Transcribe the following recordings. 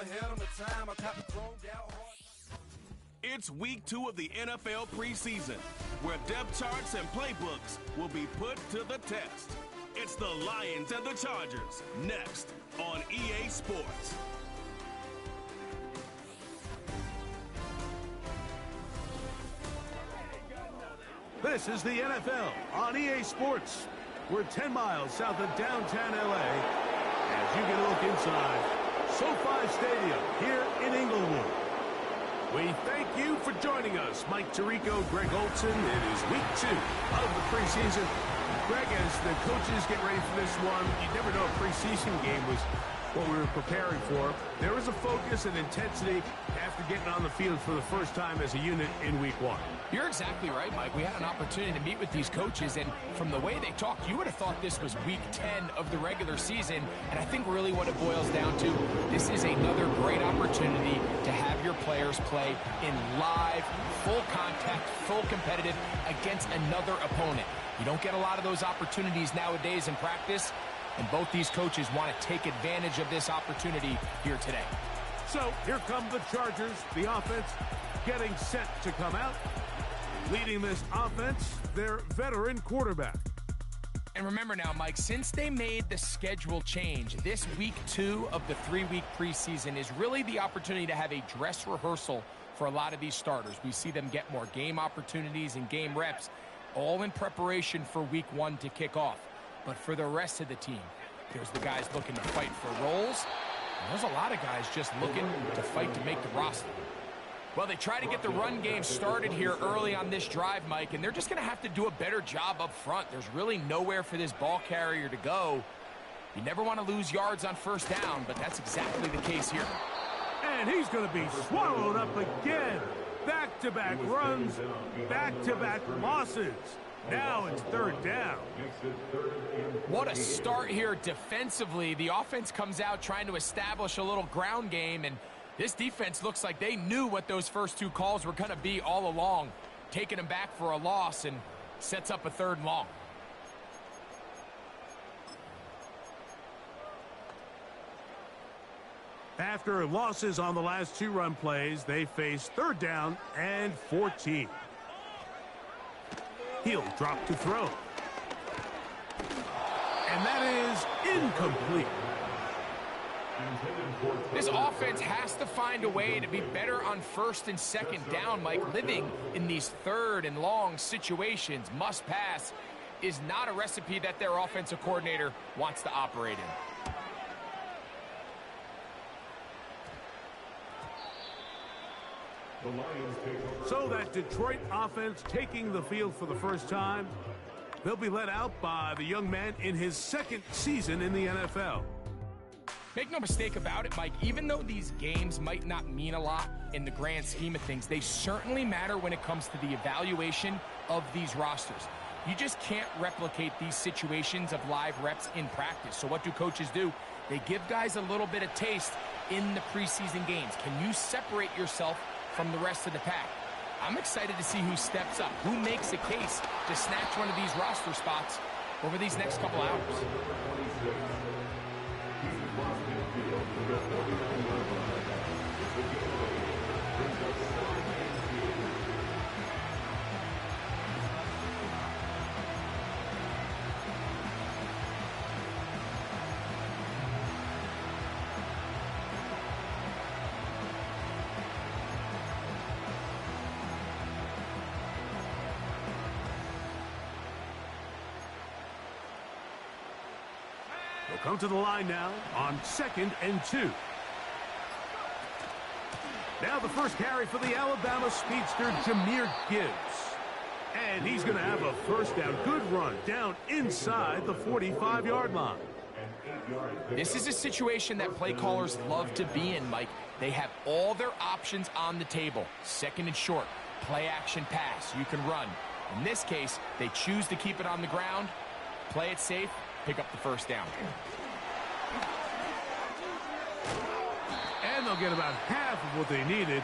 ahead of my time. I caught the throne down hard. It's week 2 of the NFL preseason, where depth charts and playbooks will be put to the test. It's the Lions and the Chargers, next on EA Sports. This is the NFL on EA Sports. We're 10 miles south of downtown LA as you get a look inside SoFi Stadium here in Inglewood. We thank you for joining us. Mike Tirico, Greg Olson. It is week 2 of the preseason. Greg, as the coaches get ready for this one, you never know a preseason game was what we were preparing for. There was a focus and intensity after getting on the field for the first time as a unit in week 1. You're exactly right, Mike. We had an opportunity to meet with these coaches, and from the way they talked, you would have thought this was week 10 of the regular season, and I think really what it boils down to, this is another great opportunity to have your players play in live, full contact, full competitive against another opponent. You don't get a lot of those opportunities nowadays in practice, and both these coaches want to take advantage of this opportunity here today. So here come the Chargers, the offense getting set to come out. Leading this offense, their veteran quarterback. And remember now, Mike, since they made the schedule change, this week 2 of the 3-week preseason is really the opportunity to have a dress rehearsal for a lot of these starters. We see them get more game opportunities and game reps, all in preparation for week 1 to kick off. But for the rest of the team, there's the guys looking to fight for roles, and there's a lot of guys just looking to fight to make the roster. Well, they try to get the run game started here early on this drive, Mike, and they're just going to have to do a better job up front. There's really nowhere for this ball carrier to go. You never want to lose yards on first down, but that's exactly the case here. And he's going to be swallowed up again. Back-to-back runs, back-to-back losses. Now it's 3rd down. What a start here defensively. The offense comes out trying to establish a little ground game, and this defense looks like they knew what those first 2 calls were going to be all along, taking them back for a loss and sets up a 3rd and long. After losses on the last 2 run plays, they face 3rd down and 14. He'll drop to throw. And that is incomplete. This offense has to find a way to be better on 1st and 2nd down, Mike. Living in these 3rd and long situations, must pass, is not a recipe that their offensive coordinator wants to operate in. So that Detroit offense taking the field for the first time, they'll be led out by the young man in his 2nd season in the NFL. Make no mistake about it, Mike, even though these games might not mean a lot in the grand scheme of things, they certainly matter when it comes to the evaluation of these rosters. You just can't replicate these situations of live reps in practice. So what do coaches do? They give guys a little bit of taste in the preseason games. Can you separate yourself from the rest of the pack? I'm excited to see who steps up, who makes a case to snatch one of these roster spots over these next couple hours. They'll come to the line now on 2nd and 2. Now the first carry for the Alabama speedster, Jahmyr Gibbs. And he's going to have a first down. Good run down inside the 45-yard line. This is a situation that play callers love to be in, Mike. They have all their options on the table. 2nd and short, play action pass. You can run. In this case, they choose to keep it on the ground, play it safe, pick up the first down. And they'll get about half of what they needed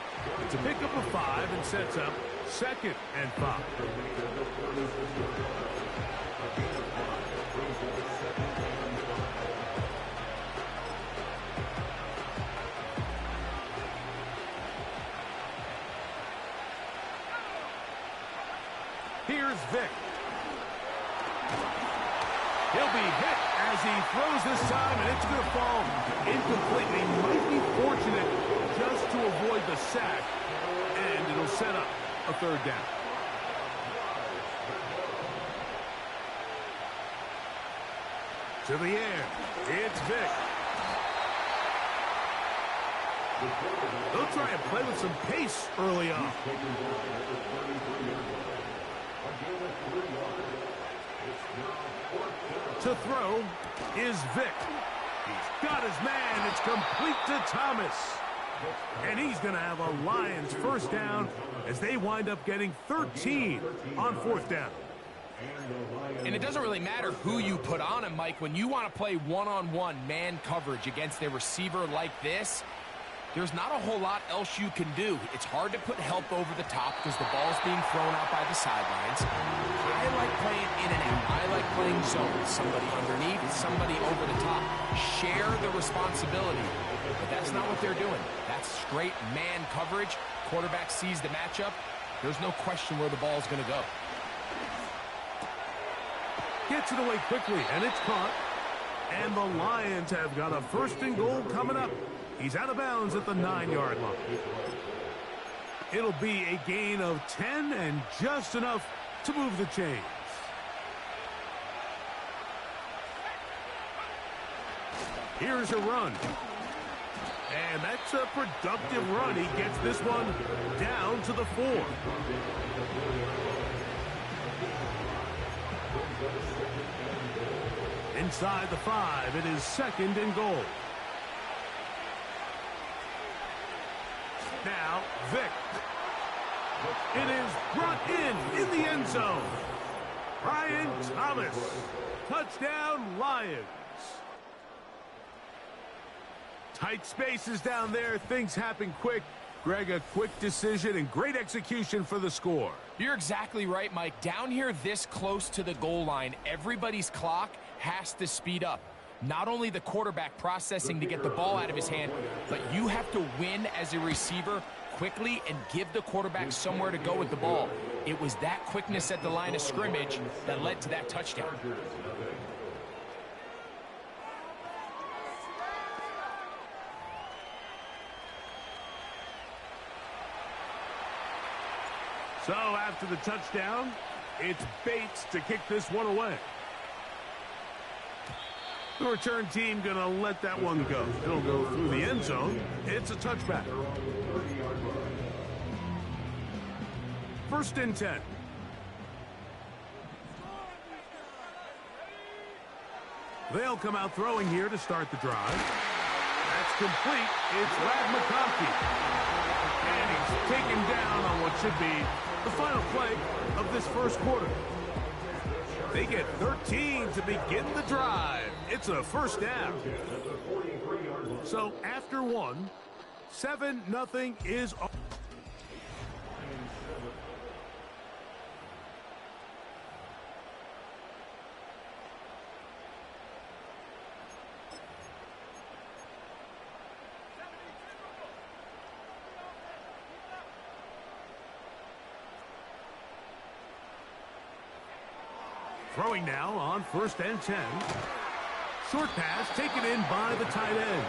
to pick up a 5 and sets up 2nd and 5. Vic. He'll be hit as he throws this time, and it's going to fall incomplete. He might be fortunate just to avoid the sack, and it'll set up a third down. To the air, it's Vic. They'll try and play with some pace early on. To throw is Vic. He's got his man. It's complete to Thomas. And he's going to have a Lions first down as they wind up getting 13 on fourth down. And it doesn't really matter who you put on him, Mike. When you want to play one-on-one man coverage against a receiver like this, there's not a whole lot else you can do. It's hard to put help over the top because the ball's being thrown out by the sidelines. I like playing in and out. I like playing zone. Somebody underneath, somebody over the top. Share the responsibility. But that's not what they're doing. That's straight man coverage. Quarterback sees the matchup. There's no question where the ball's going to go. Gets it away quickly, and it's caught. And the Lions have got a first and goal coming up. He's out of bounds at the 9-yard line. It'll be a gain of 10 and just enough to move the chains. Here's a run. And that's a productive run. He gets this one down to the 4. Inside the 5, it is second and goal. Now, Vic. It is brought in the end zone. Brian Thomas. Touchdown, Lions. Tight spaces down there. Things happen quick. Greg, a quick decision and great execution for the score. You're exactly right, Mike. Down here this close to the goal line, everybody's clock has to speed up. Not only the quarterback processing to get the ball out of his hand, but you have to win as a receiver quickly and give the quarterback somewhere to go with the ball. It was that quickness at the line of scrimmage that led to that touchdown. So after the touchdown, it's Bates to kick this one away. The return team going to let that one go. It'll go through the end zone. It's a touchback. First and 10. They'll come out throwing here to start the drive. That's complete. It's Rad McConkey. And he's taken down on what should be the final play of this first quarter. They get 13 to begin the drive. It's a first down. So after one, 7-0 is... Throwing now on first and 10. Short pass taken in by the tight end.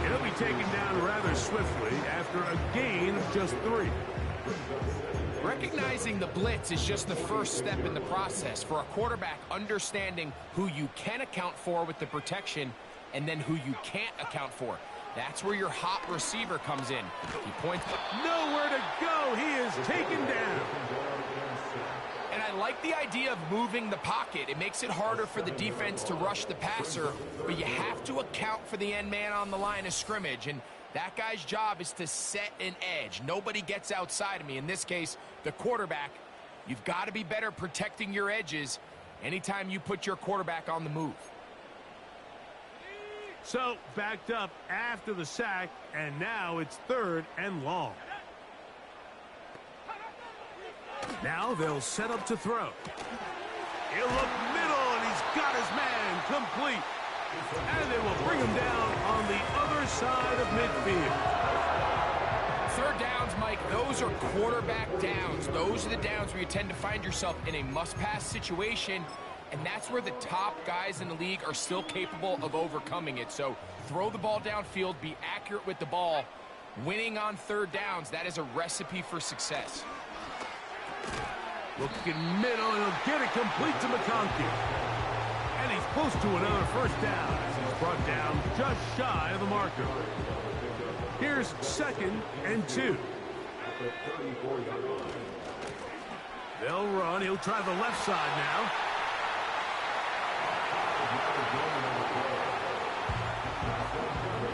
It'll be taken down rather swiftly after a gain of just 3. Recognizing the blitz is just the first step in the process for a quarterback understanding who you can account for with the protection and then who you can't account for. That's where your hot receiver comes in. He points. Nowhere to go. He is taken down. And I like the idea of moving the pocket. It makes it harder for the defense to rush the passer, but you have to account for the end man on the line of scrimmage, and that guy's job is to set an edge. Nobody gets outside of me. In this case, the quarterback. You've got to be better protecting your edges anytime you put your quarterback on the move. So, backed up after the sack, and now it's third and long. Now they'll set up to throw. He'll look middle, and he's got his man complete. And they will bring him down on the other side of midfield. third downs, Mike, those are quarterback downs. Those are the downs where you tend to find yourself in a must-pass situation, and that's where the top guys in the league are still capable of overcoming it. So throw the ball downfield, be accurate with the ball. Winning on third downs, that is a recipe for success. Looking middle, and he'll get it complete to McConkey. And he's close to another first down as he's brought down just shy of the marker. Here's 2nd and 2. They'll run. He'll try the left side now.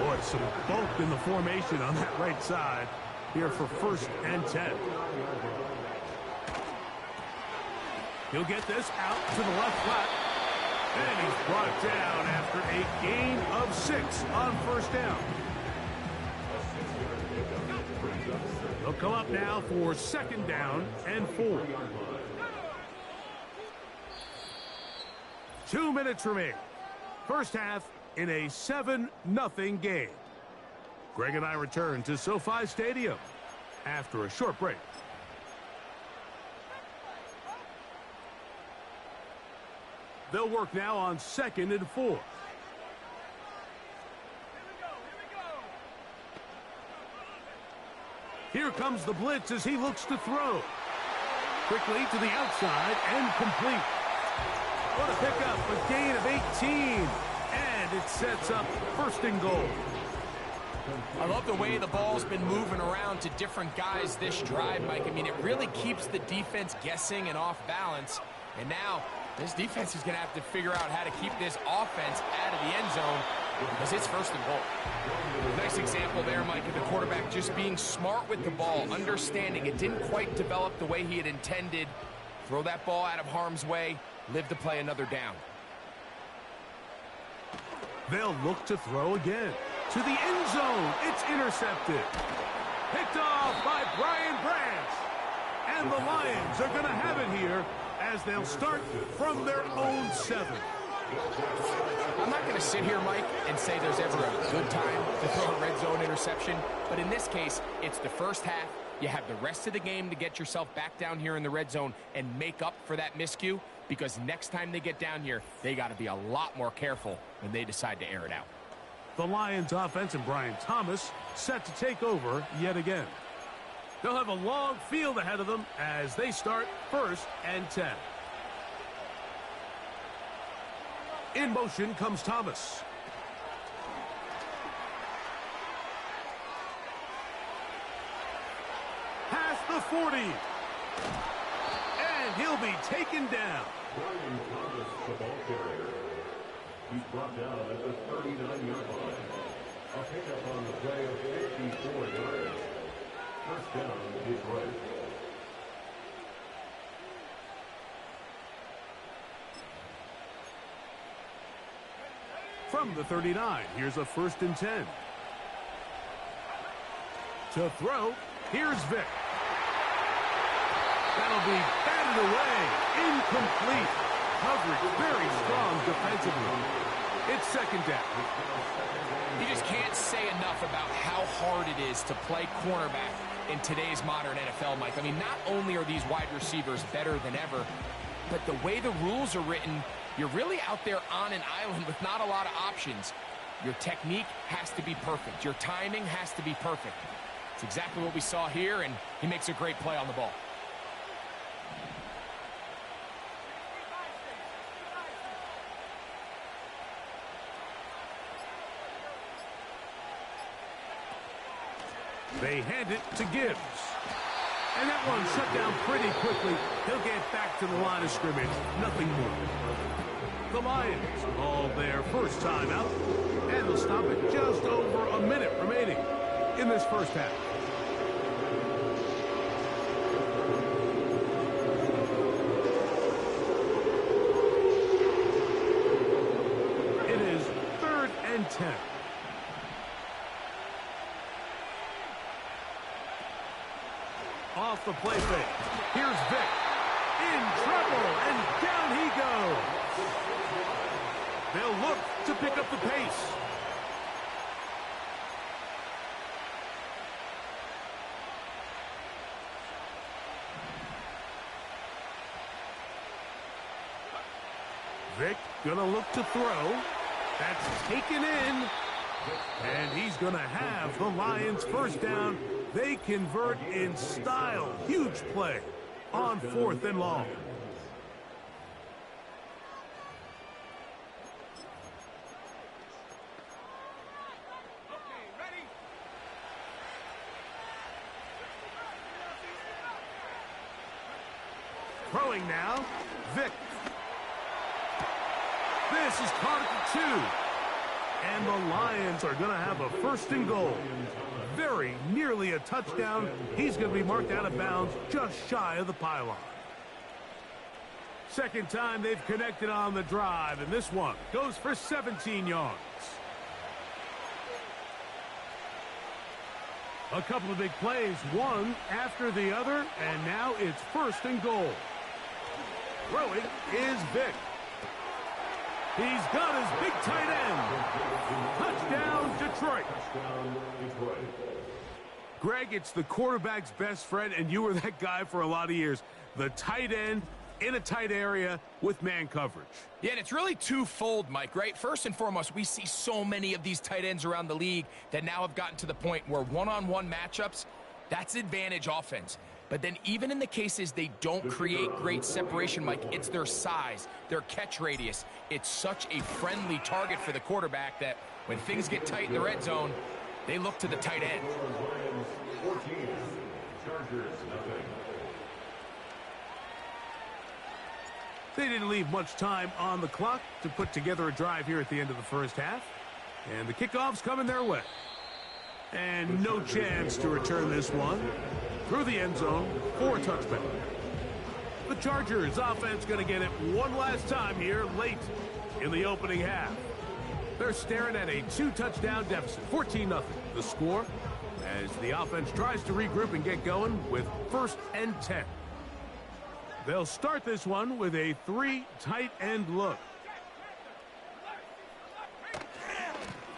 Boy, some bulk in the formation on that right side here for 1st and 10. He'll get this out to the left flat. And he's brought down after a gain of 6 on 1st down. They'll come up now for 2nd down and 4. 2 minutes remain. First half in a 7-0 game. Greg and I return to SoFi Stadium after a short break. They'll work now on 2nd and 4. Here comes the blitz as he looks to throw. Quickly to the outside and complete. What a pickup, a gain of 18. And it sets up 1st and goal. I love the way the ball's been moving around to different guys this drive, Mike. I mean, it really keeps the defense guessing and off balance. And now this defense is going to have to figure out how to keep this offense out of the end zone because it's 1st and goal. Nice example there, Mike, of the quarterback just being smart with the ball, understanding it didn't quite develop the way he had intended. Throw that ball out of harm's way, live to play another down. They'll look to throw again. To the end zone. It's intercepted. Picked off by Brian Branch. And the Lions are going to have it here as they'll start from their own 7. I'm not going to sit here, Mike, and say there's ever a good time to throw a red zone interception. But in this case, it's the first half. You have the rest of the game to get yourself back down here in the red zone and make up for that miscue. Because next time they get down here, they got to be a lot more careful when they decide to air it out. The Lions offense and Brian Thomas set to take over yet again. They'll have a long field ahead of them as they start 1st and 10. In motion comes Thomas. Past the 40. And he'll be taken down. Brian Thomas, the ball carrier. He's brought down at the 39-yard line. A pickup on the play of 54 yards. 1st down, Detroit. From the 39, here's a 1st and 10. To throw, here's Vick. That'll be batted away. Incomplete. Coverage very strong defensively. It's 2nd down. You just can't say enough about how hard it is to play cornerback in today's modern NFL, Mike. I mean, not only are these wide receivers better than ever, but the way the rules are written, you're really out there on an island with not a lot of options. Your technique has to be perfect. Your timing has to be perfect. It's exactly what we saw here, and he makes a great play on the ball. They hand it to Gibbs. And that one shut down pretty quickly. He'll get back to the line of scrimmage. Nothing more. The Lions all their first time out. And they'll stop it just over a minute remaining in this first half. It is 3rd and 10. Off the play fake. Here's Vick. In trouble, and down he goes. They'll look to pick up the pace. Vic gonna look to throw. That's taken in. And he's gonna have the Lions first down. They convert in style. Huge play on 4th and long. Throwing now, Vic. This is caught at the 2. And the Lions are going to have a 1st and goal. Very nearly a touchdown. He's going to be marked out of bounds just shy of the pylon. Second time they've connected on the drive, and this one goes for 17 yards. A couple of big plays, one after the other, and now it's 1st and goal. Throwing is Vic. He's got his big tight end. Touchdown, Detroit. Greg, it's the quarterback's best friend, and you were that guy for a lot of years. The tight end in a tight area with man coverage. Yeah, and it's really twofold, Mike, right? First and foremost, we see so many of these tight ends around the league that now have gotten to the point where one-on-one matchups, that's advantage offense. But then even in the cases they don't create great separation, Mike, it's their size, their catch radius. It's such a friendly target for the quarterback that when things get tight in the red zone, they look to the tight end. They didn't leave much time on the clock to put together a drive here at the end of the first half. And the kickoff's coming their way. And no chance to return this one. Through the end zone for a touchback. The Chargers offense going to get it one last time here late in the opening half. They're staring at a 2-touchdown deficit, 14-0. The score as the offense tries to regroup and get going with 1st and 10. They'll start this one with a 3 tight end look.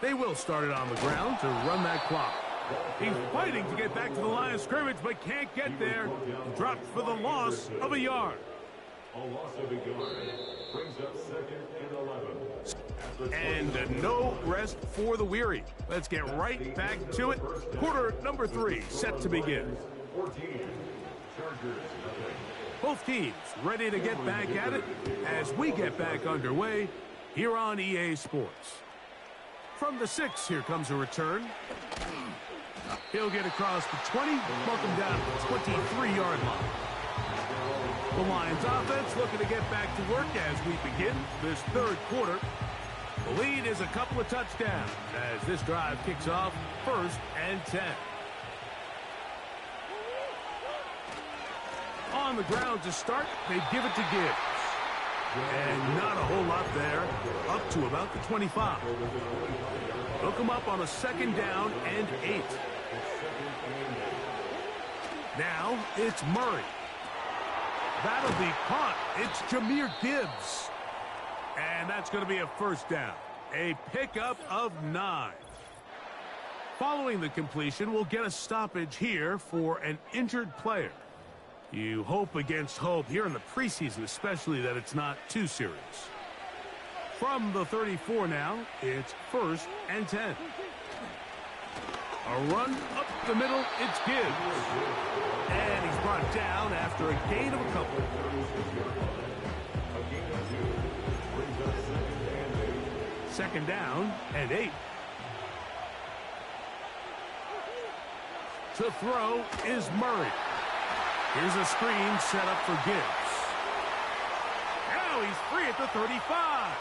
They will start it on the ground to run that clock. He's fighting to get back to the line of scrimmage, but can't get there. Dropped for the loss of a yard. A loss of a yard brings up 2nd and 11. And no rest for the weary. Let's get right back to it. Quarter number 3 set to begin. 14. Chargers. Both teams ready to get back at it as we get back underway here on EA Sports. From the 6, here comes a return. He'll get across the 20, mark him down to the 23-yard line. The Lions offense looking to get back to work as we begin this 3rd quarter. The lead is a couple of touchdowns as this drive kicks off 1st and 10. On the ground to start, they give it to Gibbs. And not a whole lot there, up to about the 25. Hook him up on a 2nd down and 8. Now it's Murray. That'll be caught. It's Jahmyr Gibbs. And that's going to be a 1st down. A pickup of 9. Following the completion, we'll get a stoppage here for an injured player. You hope against hope here in the preseason, especially that it's not too serious. From the 34 now, it's 1st and 10. A run up the middle, it's Gibbs. And he's brought down after a gain of a couple. Second down and 8. To throw is Murray. Here's a screen set up for Gibbs. Now he's free at the 35.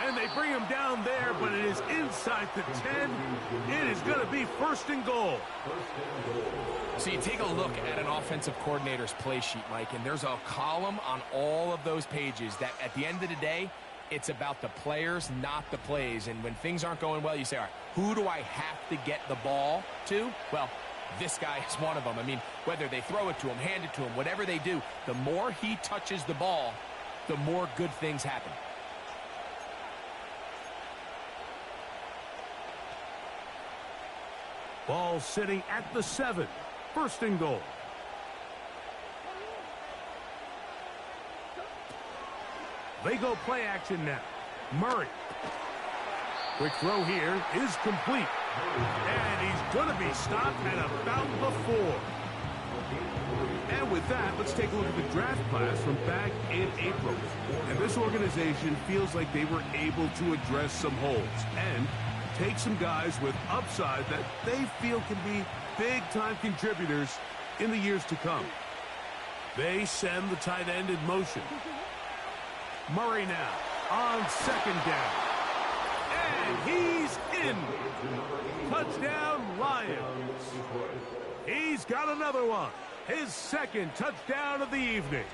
And they bring him down there, but it is inside the 10. It is going to be 1st and goal. So you take a look at an offensive coordinator's play sheet, Mike, and there's a column on all of those pages that at the end of the day, it's about the players, not the plays. And when things aren't going well, you say, all right, who do I have to get the ball to? Well, this guy is one of them. I mean, whether they throw it to him, hand it to him, whatever they do, the more he touches the ball, the more good things happen. Ball sitting at the 7. 1st and goal. They go play action now. Murray. Quick throw here is complete. And he's going to be stopped at about the 4. And with that, let's take a look at the draft class from back in April. And this organization feels like they were able to address some holes and take some guys with upside that they feel can be big-time contributors in the years to come. They send the tight end in motion. Murray now on second down. And he's in. Touchdown, Lions. He's got another one. His second touchdown of the evening.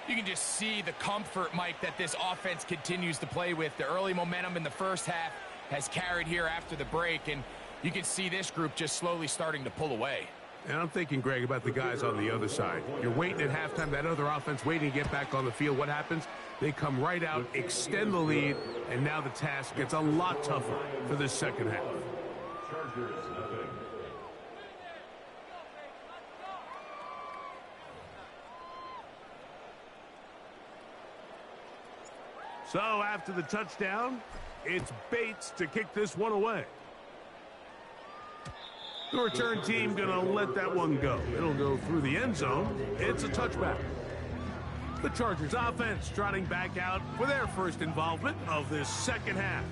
You can just see the comfort, Mike, that this offense continues to play with. The early momentum in the first half has carried here after the break, and you can see this group just slowly starting to pull away. And I'm thinking, Greg, about the guys on the other side. You're waiting at halftime, that other offense waiting to get back on the field. What happens? They come right out, extend the lead, and now the task gets a lot tougher for this second half. Chargers, nothing. So after the touchdown, it's Bates to kick this one away. The return team going to let that one go. It'll go through the end zone. It's a touchback. The Chargers offense trotting back out for their first involvement of this second half.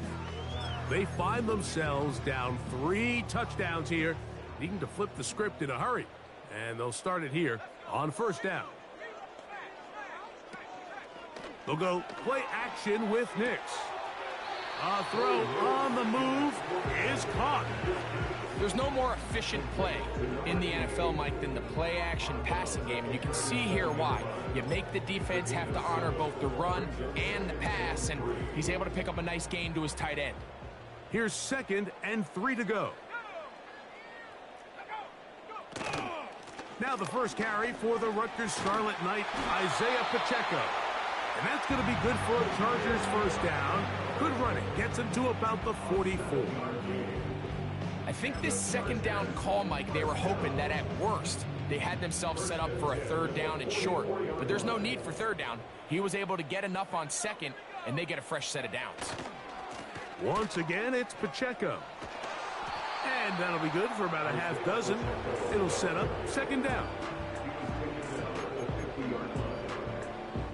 They find themselves down 3 touchdowns here, needing to flip the script in a hurry. And they'll start it here on first down. They'll go play action with Nix. A throw on the move is caught. There's no more efficient play in the NFL, Mike, than the play-action passing game. And you can see here why. You make the defense have to honor both the run and the pass, and he's able to pick up a nice gain to his tight end. Here's 2nd and 3 to go. Now the first carry for the Rutgers Scarlet Knight, Isaiah Pacheco. And that's going to be good for a Chargers first down. Good running. Gets him to about the 44. I think this second down call, Mike, they were hoping that at worst they had themselves set up for a third down and short. But there's no need for third down. He was able to get enough on second, and they get a fresh set of downs. Once again, it's Pacheco. And that'll be good for about a half dozen. It'll set up second down.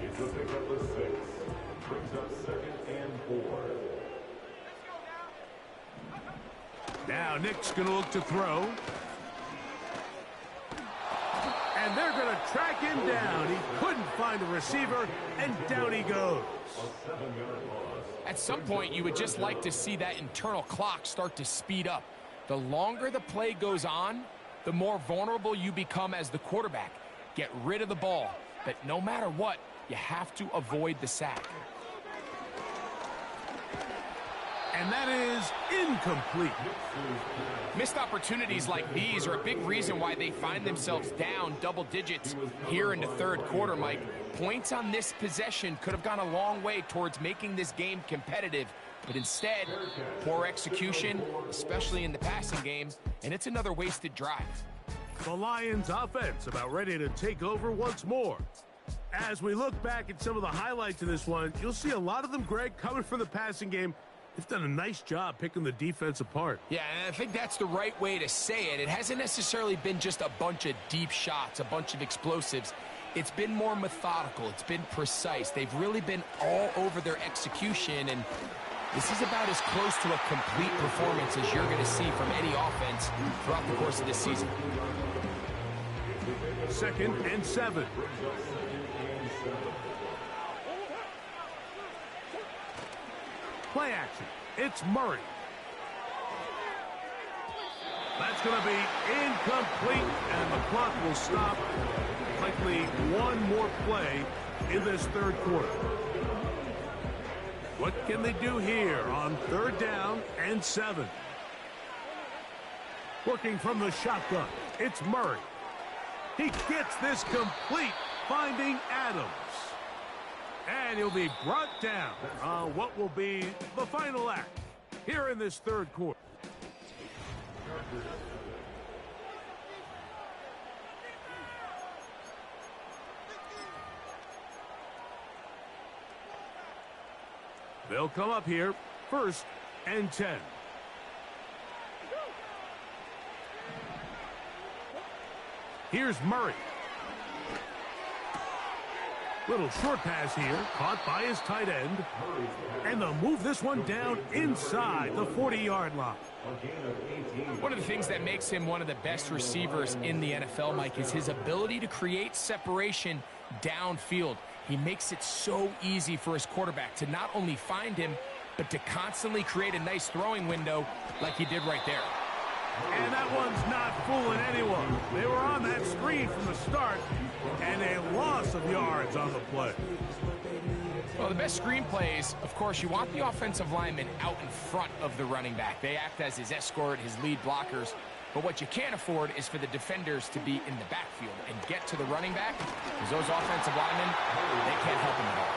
It's a pickup of 6. Brings up 2nd and 4. Now Nick's going to look to throw. And they're going to track him down. He couldn't find a receiver, and down he goes. A 7-yard loss. At some point, you would just like to see that internal clock start to speed up. The longer the play goes on, the more vulnerable you become as the quarterback. Get rid of the ball, but no matter what, you have to avoid the sack. And that is incomplete. Missed opportunities like these are a big reason why they find themselves down double digits here in the third quarter, Mike. Points on this possession could have gone a long way towards making this game competitive, but instead, poor execution, especially in the passing game, and it's another wasted drive. The Lions offense about ready to take over once more. As we look back at some of the highlights of this one, you'll see a lot of them, Greg, coming from the passing game. They've done a nice job picking the defense apart. Yeah, and I think that's the right way to say it. It hasn't necessarily been just a bunch of deep shots, a bunch of explosives. It's been more methodical. It's been precise. They've really been all over their execution, and this is about as close to a complete performance as you're going to see from any offense throughout the course of this season. 2nd and 7. Play action. It's Murray. That's going to be incomplete, and the clock will stop. Likely one more play in this third quarter. What can they do here on 3rd down and 7? Working from the shotgun, it's Murray. He gets this complete, finding Adams. And he'll be brought down on what will be the final act here in this third quarter. They'll come up here, 1st and 10. Here's Murray. Little short pass here, caught by his tight end. And they'll move this one down inside the 40-yard line. One of the things that makes him one of the best receivers in the NFL, Mike, is his ability to create separation downfield. He makes it so easy for his quarterback to not only find him, but to constantly create a nice throwing window like he did right there. And that one's not fooling anyone. They were on that screen from the start, and a loss of yards on the play. Well, the best screen plays, of course, you want the offensive lineman out in front of the running back. They act as his escort, his lead blockers. But what you can't afford is for the defenders to be in the backfield and get to the running back, because those offensive linemen, they can't help him at all.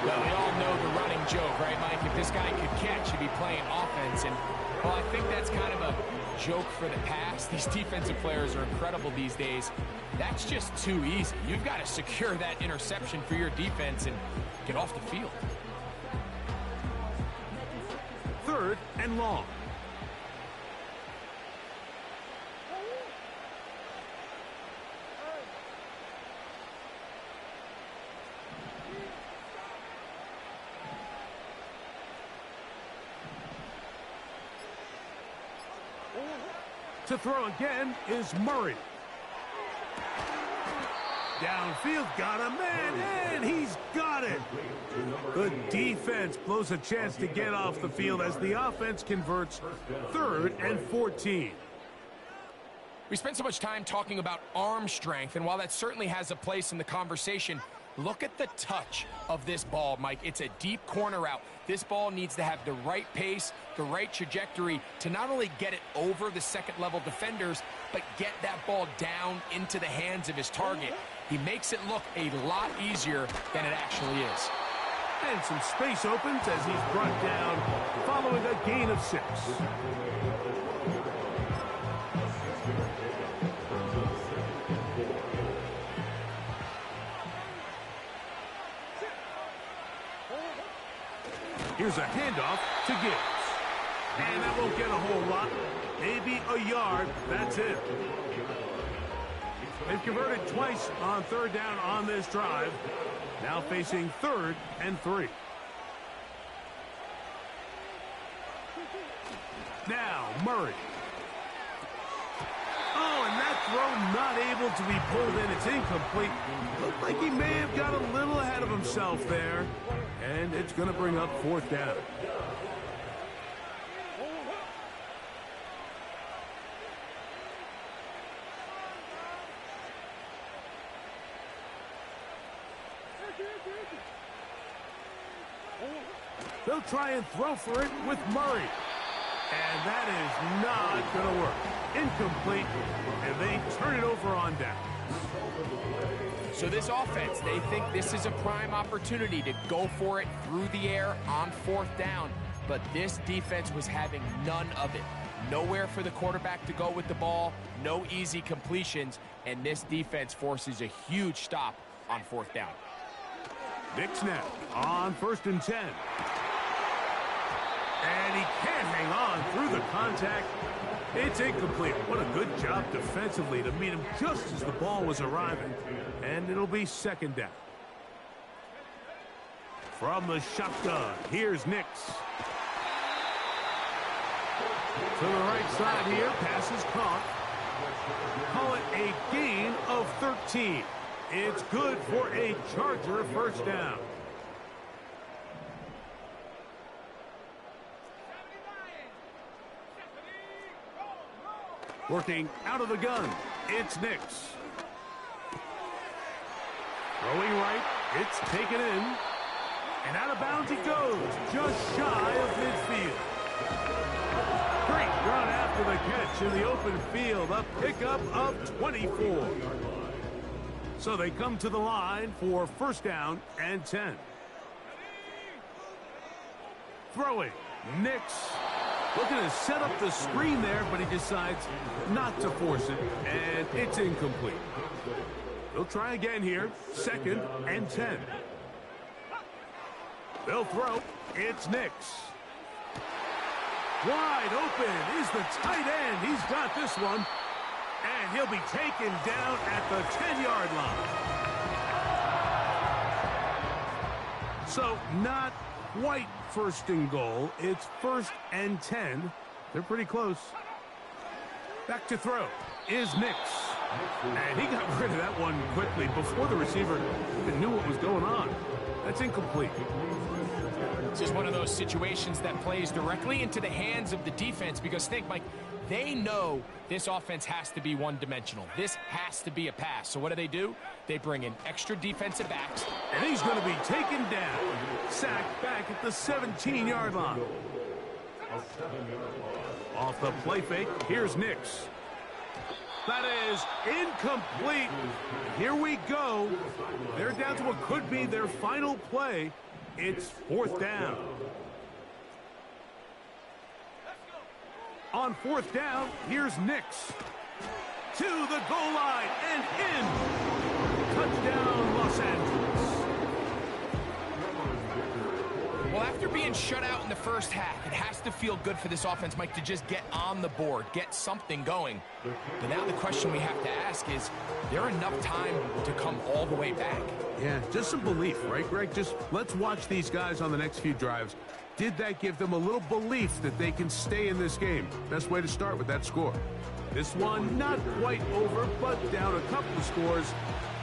Well, we all know the running joke, right, Mike? If this guy could catch, he'd be playing offense. And, well, I think that's kind of a joke for the past. These defensive players are incredible these days. That's just too easy. You've got to secure that interception for your defense and get off the field. 3rd and long. To throw again is Murray. Downfield, got a man, and he's got it. The defense blows a chance to get off the field as the offense converts 3rd and 14. We spent so much time talking about arm strength, and while that certainly has a place in the conversation, look at the touch of this ball, Mike. It's a deep corner route. This ball needs to have the right pace, the right trajectory to not only get it over the second-level defenders, but get that ball down into the hands of his target. He makes it look a lot easier than it actually is. And some space opens as he's brought down following a gain of 6. Here's a handoff to Gibbs. And that won't get a whole lot. Maybe a yard. That's it. They've converted twice on 3rd down on this drive. Now facing 3rd and 3. Now Murray. Oh, and that throw not able to be pulled in. It's incomplete. Looked like he may have got a little ahead of himself there. And it's going to bring up 4th down. They'll try and throw for it with Murray. And that is not going to work. Incomplete. And they turn it over on down. So this offense, they think this is a prime opportunity to go for it through the air on 4th down. But this defense was having none of it. Nowhere for the quarterback to go with the ball, no easy completions, and this defense forces a huge stop on 4th down. Big snap on 1st and 10. And he can't hang on through the contact. It's incomplete. What a good job defensively to meet him just as the ball was arriving. And it'll be 2nd down. From the shotgun, here's Nix. To the right side here, pass is caught. Call it a gain of 13. It's good for a Charger 1st down. Working out of the gun, it's Nix. Throwing right, it's taken in. And out of bounds he goes, just shy of midfield. Great run after the catch in the open field, a pickup of 24. So they come to the line for 1st down and 10. Throwing, Nix. Looking to set up the screen there, but he decides not to force it, and it's incomplete. They'll try again here, 2nd and 10. They'll throw. It's Nix. Wide open is the tight end. He's got this one. And he'll be taken down at the 10-yard line. So not quite first and goal. It's 1st and 10. They're pretty close. Back to throw is Nix. And he got rid of that one quickly before the receiver even knew what was going on. That's incomplete. This is one of those situations that plays directly into the hands of the defense because think, Mike, they know this offense has to be one-dimensional. This has to be a pass. So what do? They bring in extra defensive backs. And he's going to be taken down. Sacked back at the 17-yard line. Off the play fake, here's Nix. That is incomplete. Here we go. They're down to what could be their final play. It's 4th down. On 4th down, here's Nix. To the goal line and in. Touchdown, Los Angeles. Well, after being shut out in the first half, it has to feel good for this offense, Mike, to just get on the board, get something going. But now the question we have to ask is there enough time to come all the way back? Yeah, just some belief, right, Greg? Just let's watch these guys on the next few drives. Did that give them a little belief that they can stay in this game? Best way to start with that score. This one not quite over, but down a couple of scores.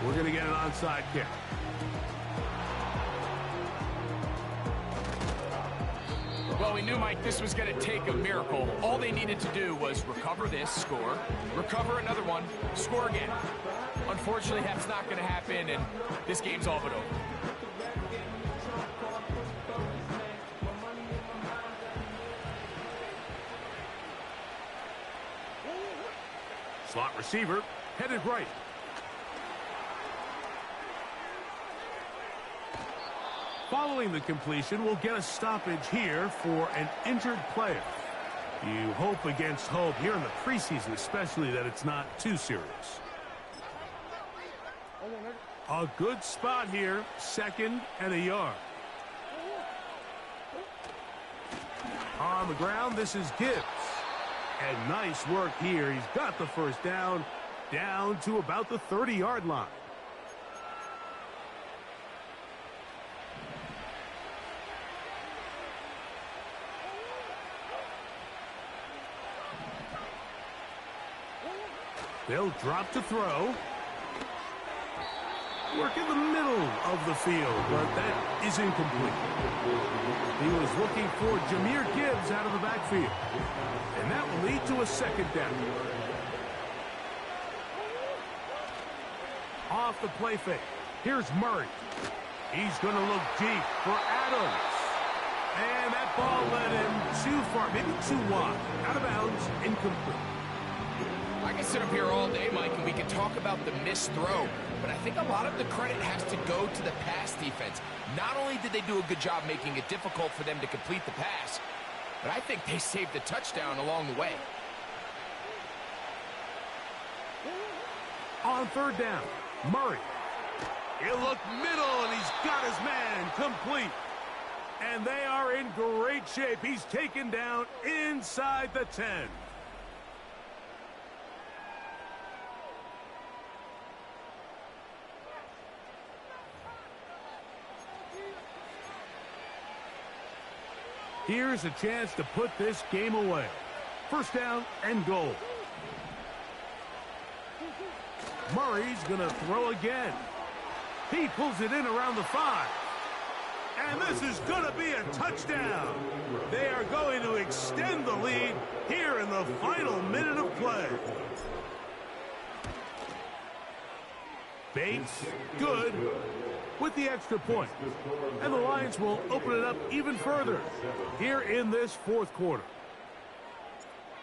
We're going to get an onside kick. Well, we knew, Mike, this was going to take a miracle. All they needed to do was recover this, score, recover another one, score again. Unfortunately, that's not going to happen, and this game's all but over. Slot receiver, headed right. Following the completion, we'll get a stoppage here for an injured player. You hope against hope here in the preseason, especially that it's not too serious. A good spot here, 2nd and a yard. On the ground, this is Gibbs. And nice work here. He's got the first down to about the 30-yard line. They'll drop to throw. Work in the middle of the field, but that is incomplete. He was looking for Jahmyr Gibbs out of the backfield. And that will lead to a 2nd down. Off the play fake. Here's Murray. He's going to look deep for Adams. And that ball led him too far, maybe too wide. Out of bounds, incomplete. I can sit up here all day, Mike, and we can talk about the missed throw, but I think a lot of the credit has to go to the pass defense. Not only did they do a good job making it difficult for them to complete the pass, but I think they saved a touchdown along the way. On 3rd down, Murray. He'll look middle, and he's got his man complete. And they are in great shape. He's taken down inside the 10. Here's a chance to put this game away. 1st down and goal. Murray's going to throw again. He pulls it in around the 5. And this is going to be a touchdown. They are going to extend the lead here in the final minute of play. Bates, good, with the extra point. And the Lions will open it up even further here in this 4th quarter.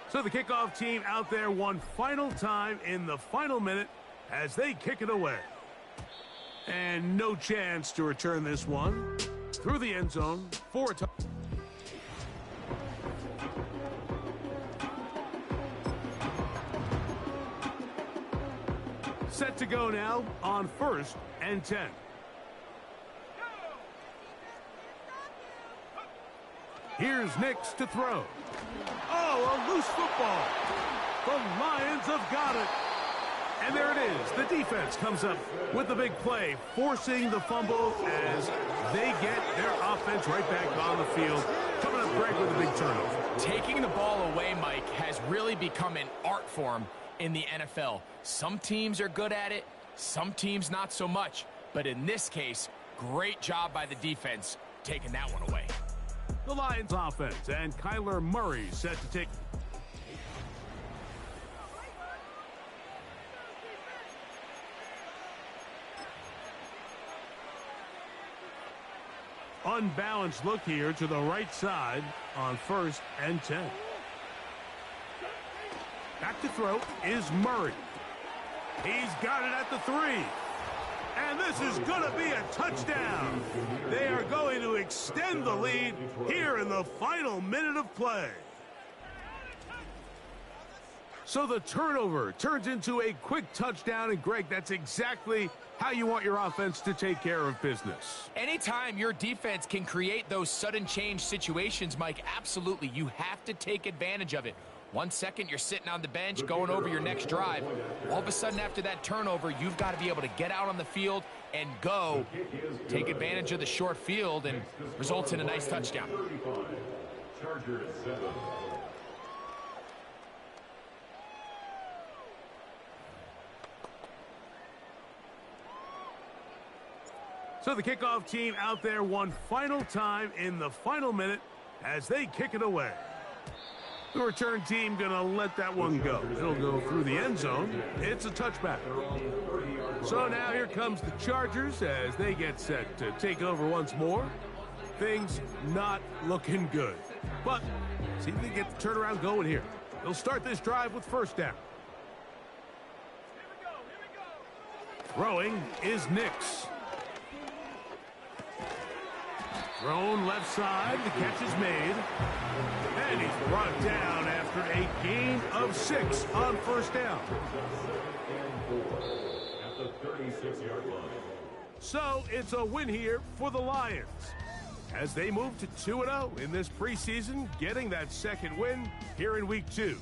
So the kickoff team out there one final time in the final minute as they kick it away. And no chance to return this one through the end zone for a touchdown. Set to go now on 1st and 10. Here's Nix to throw. Oh, a loose football. The Lions have got it. And there it is. The defense comes up with the big play, forcing the fumble as they get their offense right back on the field. Coming up, Greg, with a big turnover. Taking the ball away, Mike, has really become an art form in the NFL. Some teams are good at it, some teams not so much. But in this case, great job by the defense taking that one away. The Lions offense and Kyler Murray set to take. Unbalanced look here to the right side on 1st and 10. Back to throw is Murray. He's got it at the 3. And this is going to be a touchdown. They are going to extend the lead here in the final minute of play. So the turnover turns into a quick touchdown, and Greg, that's exactly how you want your offense to take care of business. Anytime your defense can create those sudden change situations, Mike, absolutely, you have to take advantage of it. 1 second, you're sitting on the bench going over your next drive. All of a sudden, after that turnover, you've got to be able to get out on the field and go. Take advantage of the short field and results in a nice touchdown. Chargers 7. So the kickoff team out there one final time in the final minute as they kick it away. The return team going to let that one go. It'll go through the end zone. It's a touchback. So now here comes the Chargers as they get set to take over once more. Things not looking good. But see if they get the turnaround going here. They'll start this drive with 1st down. Throwing is Nix. Thrown left side, the catch is made. And he's brought down after a gain of 6 on 1st down. At the 36-yard line. So it's a win here for the Lions as they move to 2-0 in this preseason, getting that 2nd win here in week 2.